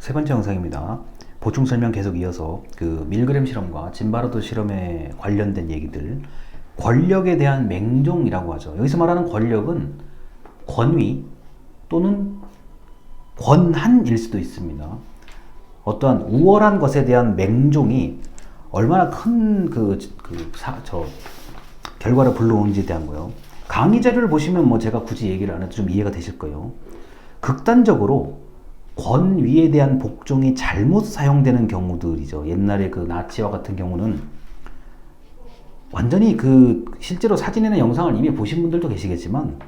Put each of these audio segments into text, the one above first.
세 번째 영상입니다. 보충 설명 계속 이어서 그 밀그램 실험과 짐바르도 실험에 관련된 얘기들, 권력에 대한 맹종이라고 하죠. 여기서 말하는 권력은 권위 또는 권한일 수도 있습니다. 어떠한 우월한 것에 대한 맹종이 얼마나 큰 결과를 불러오는지에 대한 거요. 강의 자료를 보시면 뭐 제가 굳이 얘기를 안 해도 좀 이해가 되실 거예요. 극단적으로 권위에 대한 복종이 잘못 사용되는 경우들이죠. 옛날에 그 나치와 같은 경우는 완전히 실제로 사진이나 영상을 이미 보신 분들도 계시겠지만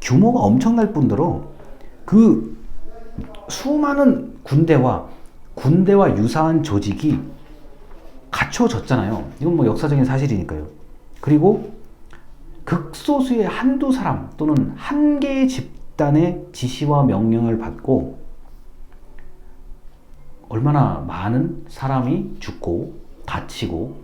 규모가 엄청날 뿐더러 그 수많은 군대와 유사한 조직이 갖춰졌잖아요. 이건 뭐 역사적인 사실이니까요. 그리고 극소수의 한두 사람 또는 한 개의 집단의 지시와 명령을 받고 얼마나 많은 사람이 죽고 다치고,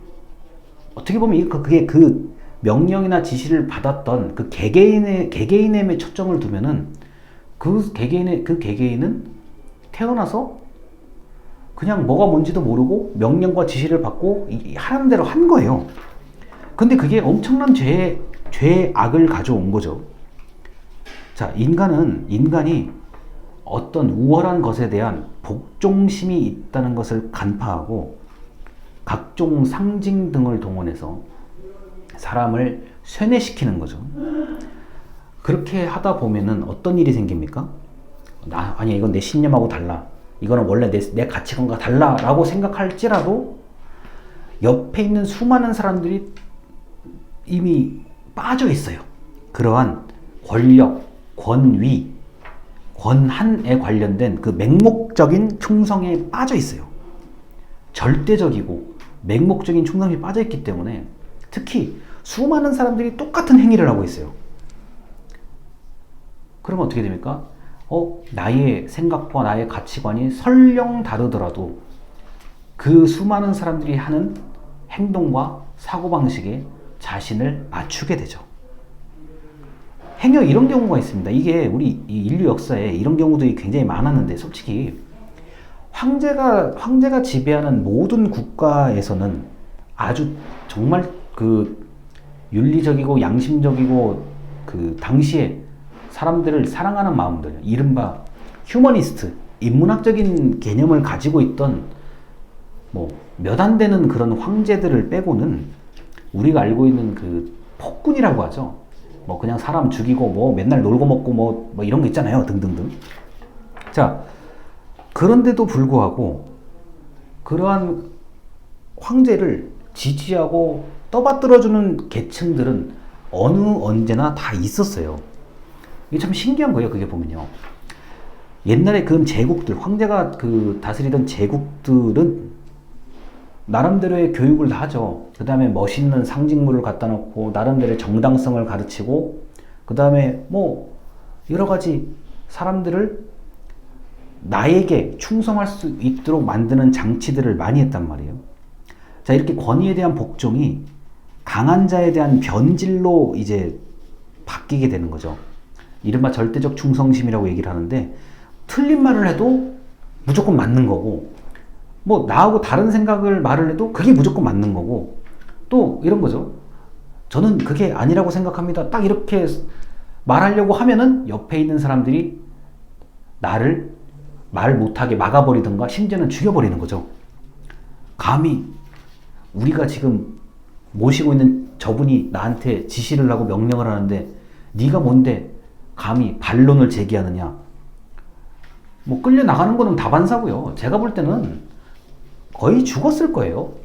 어떻게 보면 그게 그 명령이나 지시를 받았던 그 개개인의 초점을 두면은 그 개개인은 태어나서 그냥 뭐가 뭔지도 모르고 명령과 지시를 받고 하는 대로 한 거예요. 근데 그게 엄청난 죄악을 가져온 거죠. 자, 인간이 어떤 우월한 것에 대한 복종심이 있다는 것을 간파하고 각종 상징 등을 동원해서 사람을 쇠뇌시키는 거죠. 그렇게 하다 보면은 어떤 일이 생깁니까? 아니 이건 내 신념하고 달라, 이거는 원래 내 가치관과 달라 라고 생각할지라도 옆에 있는 수많은 사람들이 이미 빠져 있어요. 그러한 권력, 권위, 권한에 관련된 그 맹목적인 충성에 빠져 있어요. 절대적이고 맹목적인 충성이 빠져 있기 때문에 특히 수많은 사람들이 똑같은 행위를 하고 있어요. 그러면 어떻게 됩니까? 나의 생각과 나의 가치관이 설령 다르더라도 그 수많은 사람들이 하는 행동과 사고방식에 자신을 맞추게 되죠. 행여 이런 경우가 있습니다. 이게 우리 인류 역사에 이런 경우들이 굉장히 많았는데, 솔직히 황제가 지배하는 모든 국가에서는 아주 정말 그 윤리적이고 양심적이고 그 당시에 사람들을 사랑하는 마음들, 이른바 휴머니스트, 인문학적인 개념을 가지고 있던 뭐 몇 안 되는 그런 황제들을 빼고는 우리가 알고 있는 그 폭군이라고 하죠. 뭐 그냥 사람 죽이고 뭐 맨날 놀고 먹고 뭐 이런 거 있잖아요. 등등등. 자, 그런데도 불구하고 그러한 황제를 지지하고 떠받들어주는 계층들은 언제나 다 있었어요. 이게 참 신기한 거예요. 그게 보면요. 옛날에 그 제국들, 황제가 다스리던 제국들은 나름대로의 교육을 다 하죠. 그 다음에 멋있는 상징물을 갖다 놓고 나름대로의 정당성을 가르치고, 그 다음에 뭐 여러 가지 사람들을 나에게 충성할 수 있도록 만드는 장치들을 많이 했단 말이에요. 자, 이렇게 권위에 대한 복종이 강한 자에 대한 변질로 이제 바뀌게 되는 거죠. 이른바 절대적 충성심이라고 얘기를 하는데, 틀린 말을 해도 무조건 맞는 거고, 뭐 나하고 다른 생각을 말을 해도 그게 무조건 맞는 거고, 또 이런 거죠. 저는 그게 아니라고 생각합니다. 딱 이렇게 말하려고 하면은 옆에 있는 사람들이 나를 말 못하게 막아버리든가 심지어는 죽여버리는 거죠. 감히 우리가 지금 모시고 있는 저분이 나한테 지시를 하고 명령을 하는데 네가 뭔데 감히 반론을 제기하느냐. 뭐 끌려나가는 거는 다반사고요. 제가 볼 때는 거의 죽었을 거예요.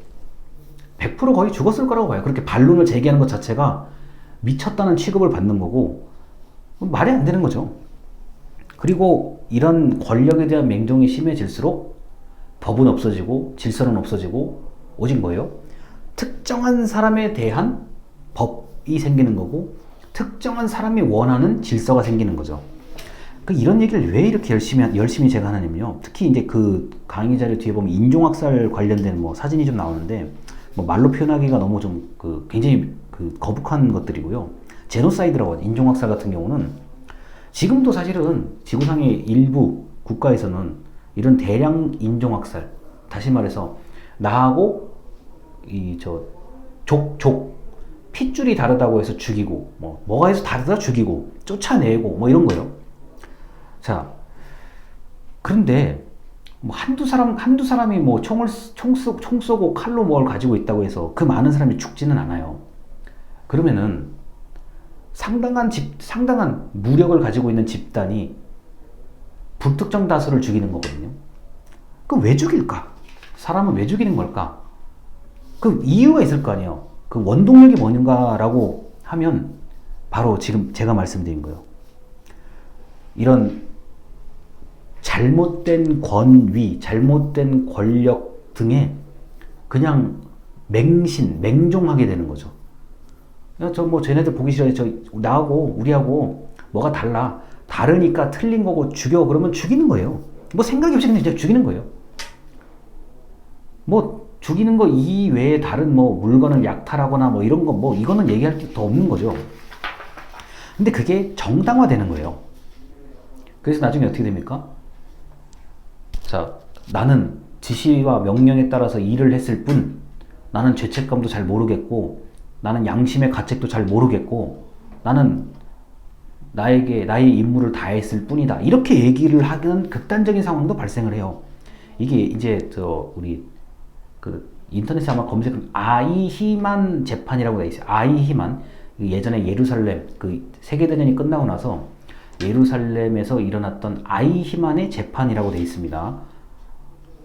100% 거의 죽었을 거라고 봐요. 그렇게 반론을 제기하는 것 자체가 미쳤다는 취급을 받는 거고 말이 안 되는 거죠. 그리고 이런 권력에 대한 맹종이 심해질수록 법은 없어지고 질서는 없어지고 오직 뭐예요? 특정한 사람에 대한 법이 생기는 거고 특정한 사람이 원하는 질서가 생기는 거죠. 이런 얘기를 왜 이렇게 열심히 제가 하냐면요. 특히 이제 그 강의 자료 뒤에 보면 인종학살 관련된 뭐 사진이 좀 나오는데, 뭐 말로 표현하기가 너무 좀 굉장히 거북한 것들이고요. 제노사이드라고 하죠. 인종학살 같은 경우는 지금도 사실은 지구상의 일부 국가에서는 이런 대량 인종학살, 다시 말해서 나하고 핏줄이 다르다고 해서 죽이고, 뭐가 해서 다르다 죽이고, 쫓아내고, 뭐 이런 거요. 자, 그런데 뭐 한두 사람이 뭐 총 쏘고 칼로 뭘 가지고 있다고 해서 그 많은 사람이 죽지는 않아요. 그러면은 상당한 무력을 가지고 있는 집단이 불특정 다수를 죽이는 거거든요. 그 왜 죽일까? 사람은 왜 죽이는 걸까? 그 이유가 있을 거 아니에요. 그 원동력이 뭔가라고 하면 바로 지금 제가 말씀드린 거예요. 이런 잘못된 권위, 잘못된 권력 등에 그냥 맹종하게 되는 거죠. 쟤네들 보기 싫어요. 나하고 우리하고 뭐가 달라. 다르니까 틀린 거고 죽여. 그러면 죽이는 거예요. 뭐 생각이 없이 그냥 죽이는 거예요. 뭐 죽이는 거 이외에 다른 뭐 물건을 약탈하거나 뭐 이런 거 뭐 이거는 얘기할 게 더 없는 거죠. 근데 그게 정당화되는 거예요. 그래서 나중에 어떻게 됩니까? 자, 나는 지시와 명령에 따라서 일을 했을 뿐 나는 죄책감도 잘 모르겠고 나는 양심의 가책도 잘 모르겠고 나는 나의 임무를 다했을 뿐이다. 이렇게 얘기를 하는 극단적인 상황도 발생을 해요. 이게 이제 우리 인터넷에 아마 검색하면 아이히만 재판이라고 돼 있어요. 아이히만. 예전에 예루살렘 세계대전이 끝나고 나서 예루살렘에서 일어났던 아이히만의 재판이라고 돼 있습니다.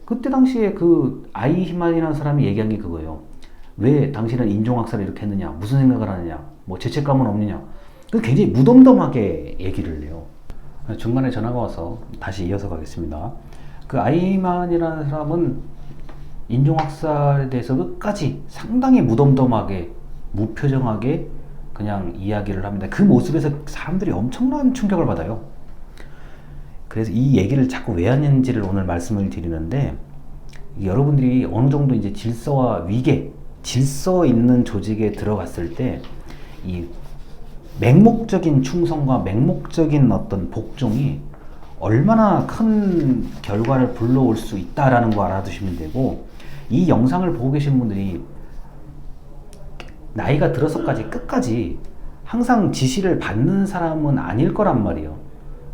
그때 당시에 그 아이히만이라는 사람이 얘기한 게 그거예요. 왜 당신은 인종학살을 이렇게 했느냐? 무슨 생각을 하느냐? 뭐 죄책감은 없느냐? 굉장히 무덤덤하게 얘기를 해요. 중간에 전화가 와서 다시 이어서 가겠습니다. 그 아이히만이라는 사람은 인종학살에 대해서 끝까지 상당히 무덤덤하게 무표정하게 그냥 이야기를 합니다. 그 모습에서 사람들이 엄청난 충격을 받아요. 그래서 이 얘기를 자꾸 왜 하는지를 오늘 말씀을 드리는데, 여러분들이 어느 정도 이제 질서와 위계, 질서 있는 조직에 들어갔을 때 이 맹목적인 충성과 맹목적인 어떤 복종이 얼마나 큰 결과를 불러올 수 있다라는 거 알아두시면 되고, 이 영상을 보고 계신 분들이 나이가 들어서까지 끝까지 항상 지시를 받는 사람은 아닐 거란 말이에요.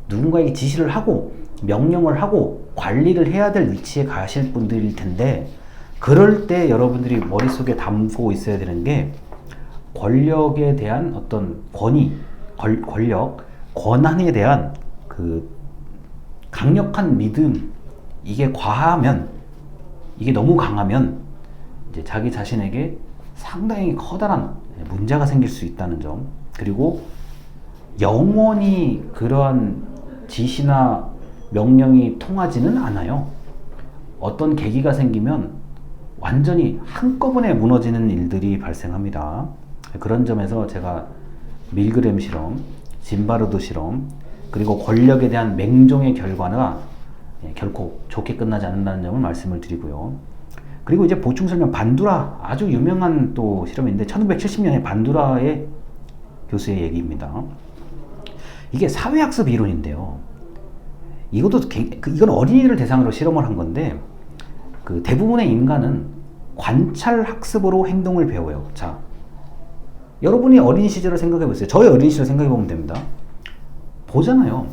누군가에게 지시를 하고 명령을 하고 관리를 해야 될 위치에 가실 분들일 텐데, 그럴 때 여러분들이 머릿속에 담고 있어야 되는 게 권력에 대한 어떤 권한에 대한 그 강력한 믿음, 이게 과하면, 이게 너무 강하면 이제 자기 자신에게 상당히 커다란 문제가 생길 수 있다는 점, 그리고 영원히 그러한 지시나 명령이 통하지는 않아요. 어떤 계기가 생기면 완전히 한꺼번에 무너지는 일들이 발생합니다. 그런 점에서 제가 밀그램 실험, 짐바르도 실험, 그리고 권력에 대한 맹종의 결과가 결코 좋게 끝나지 않는다는 점을 말씀을 드리고요. 그리고 이제 보충 설명, 반두라, 아주 유명한 또 실험인데 1970년에 반두라의 교수의 얘기입니다. 이게 사회학습 이론인데요. 이건 어린이를 대상으로 실험을 한 건데, 그 대부분의 인간은 관찰 학습으로 행동을 배워요. 자, 여러분이 어린 시절을 생각해 보세요. 저의 어린 시절 생각해 보면 됩니다. 보잖아요.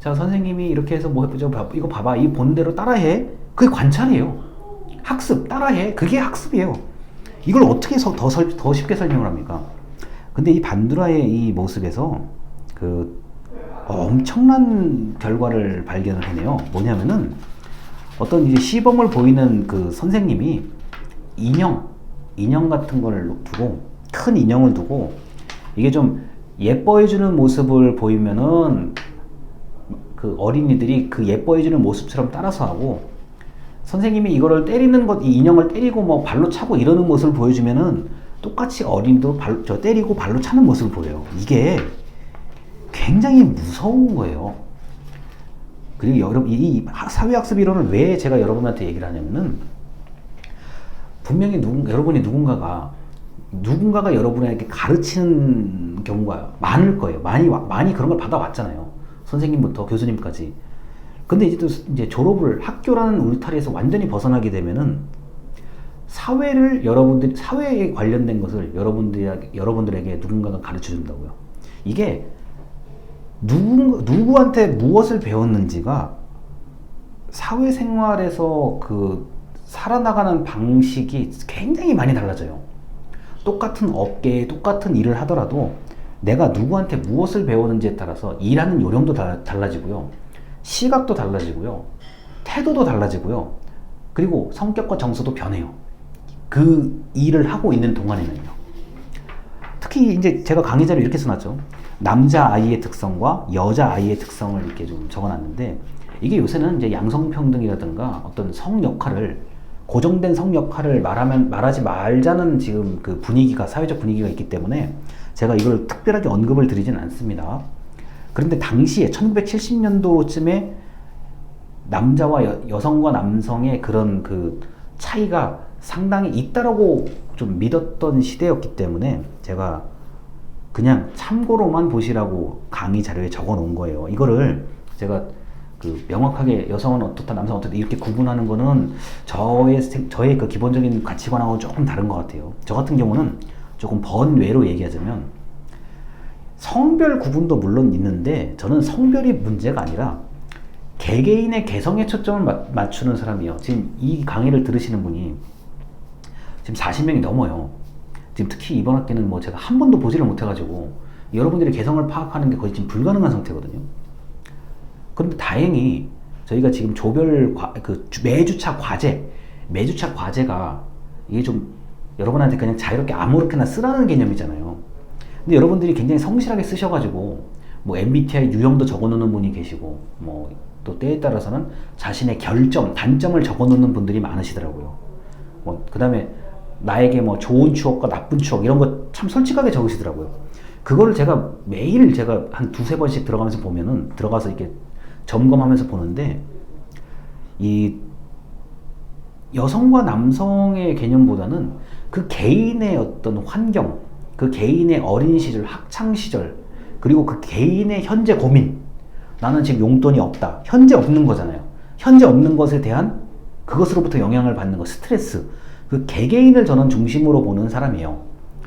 자, 선생님이 이렇게 해서 뭐 이거 봐봐, 이 본대로 따라해. 그게 관찰이에요. 학습, 따라해. 그게 학습이에요. 이걸 어떻게 더 쉽게 설명을 합니까? 근데 이 반두라의 이 모습에서 엄청난 결과를 발견을 해내요. 뭐냐면은 어떤 이제 시범을 보이는 그 선생님이 인형 같은 걸 두고, 큰 인형을 두고, 이게 좀 예뻐해주는 모습을 보이면은 그 어린이들이 그 예뻐해주는 모습처럼 따라서 하고, 선생님이 이거를 때리는 것, 이 인형을 때리고 뭐 발로 차고 이러는 모습을 보여주면은 똑같이 어린이도 때리고 발로 차는 모습을 보여요. 이게 굉장히 무서운 거예요. 그리고 여러분, 이 사회학습 이론을 왜 제가 여러분한테 얘기를 하냐면은, 분명히 여러분이 누군가가 여러분에게 가르치는 경우가 많을 거예요. 많이 그런 걸 받아왔잖아요. 선생님부터 교수님까지. 근데 이제 또 이제 졸업을 학교라는 울타리에서 완전히 벗어나게 되면은 사회에 관련된 것을 여러분들에게 누군가가 가르쳐 준다고요. 이게 누구한테 무엇을 배웠는지가 사회생활에서 그 살아나가는 방식이 굉장히 많이 달라져요. 똑같은 업계에 똑같은 일을 하더라도 내가 누구한테 무엇을 배우는지에 따라서 일하는 요령도 달라지고요. 시각도 달라지고요. 태도도 달라지고요. 그리고 성격과 정서도 변해요. 그 일을 하고 있는 동안에는요. 특히 이제 제가 강의 자료 이렇게 써놨죠. 남자아이의 특성과 여자아이의 특성을 이렇게 좀 적어놨는데, 이게 요새는 이제 양성평등이라든가 어떤 성 역할을, 고정된 성 역할을 말하지 말자는 지금 그 분위기가, 사회적 분위기가 있기 때문에 제가 이걸 특별하게 언급을 드리진 않습니다. 그런데 당시에 1970년도쯤에 남자와 여성과 남성의 그런 그 차이가 상당히 있다라고 좀 믿었던 시대였기 때문에 제가 그냥 참고로만 보시라고 강의 자료에 적어 놓은 거예요. 이거를 제가 그 명확하게 여성은 어떻다, 남성은 어떻다 이렇게 구분하는 거는 저의 그 기본적인 가치관하고 조금 다른 것 같아요. 저 같은 경우는 조금 번외로 얘기하자면, 성별 구분도 물론 있는데 저는 성별이 문제가 아니라 개개인의 개성에 초점을 맞추는 사람이에요. 지금 이 강의를 들으시는 분이 지금 40명이 넘어요. 지금 특히 이번 학기는 뭐 제가 한 번도 보지를 못해가지고 여러분들의 개성을 파악하는 게 거의 지금 불가능한 상태거든요. 그런데 다행히 저희가 지금 매주차 과제가 이게 좀 여러분한테 그냥 자유롭게 아무렇게나 쓰라는 개념이잖아요. 근데 여러분들이 굉장히 성실하게 쓰셔가지고 뭐 MBTI 유형도 적어놓는 분이 계시고, 뭐 또 때에 따라서는 자신의 단점을 적어놓는 분들이 많으시더라고요. 뭐 그 다음에 나에게 뭐 좋은 추억과 나쁜 추억 이런 거 참 솔직하게 적으시더라고요. 그거를 제가 매일 한 두세 번씩 들어가서 이렇게 점검하면서 보는데, 이 여성과 남성의 개념보다는 그 개인의 어떤 환경, 그 개인의 어린 시절, 학창 시절, 그리고 그 개인의 현재 고민, 나는 지금 용돈이 없다, 현재 없는 거잖아요. 현재 없는 것에 대한 그것으로부터 영향을 받는 거, 스트레스, 그 개개인을 저는 중심으로 보는 사람이에요.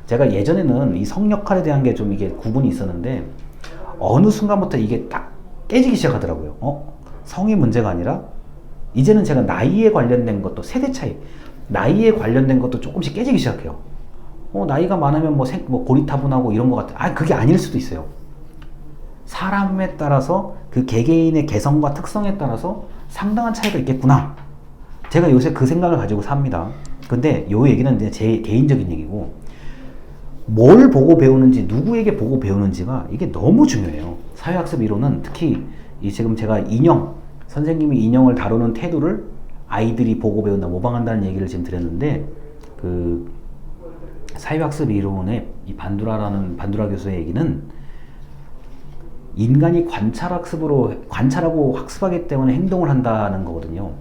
제가 예전에는 이 성 역할에 대한 게 좀 이게 구분이 있었는데 어느 순간부터 이게 딱 깨지기 시작하더라고요. 성이 문제가 아니라 이제는 제가 나이에 관련된 것도, 세대 차이, 나이에 관련된 것도 조금씩 깨지기 시작해요. 나이가 많으면 뭐 고리타분하고 이런 것 같아. 그게 아닐 수도 있어요. 사람에 따라서 그 개개인의 개성과 특성에 따라서 상당한 차이가 있겠구나. 제가 요새 그 생각을 가지고 삽니다. 근데 요 얘기는 이제 제 개인적인 얘기고, 뭘 보고 배우는지, 누구에게 보고 배우는지가 이게 너무 중요해요. 사회학습 이론은 특히 지금 제가 선생님이 인형을 다루는 태도를 아이들이 보고 배운다, 모방한다는 얘기를 지금 드렸는데, 그 사회학습 이론의 이 반두라 교수의 얘기는 인간이 관찰하고 학습하기 때문에 행동을 한다는 거거든요.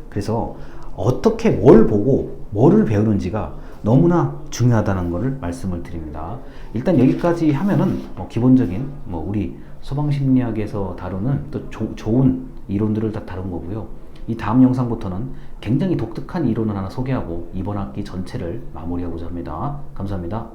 그래서 어떻게 뭘 보고 뭐를 배우는지가 너무나 중요하다는 것을 말씀을 드립니다. 일단 여기까지 하면은 기본적인 우리 소방심리학에서 다루는 또 좋은 이론들을 다 다룬 거고요. 이 다음 영상부터는 굉장히 독특한 이론을 하나 소개하고 이번 학기 전체를 마무리하고자 합니다. 감사합니다.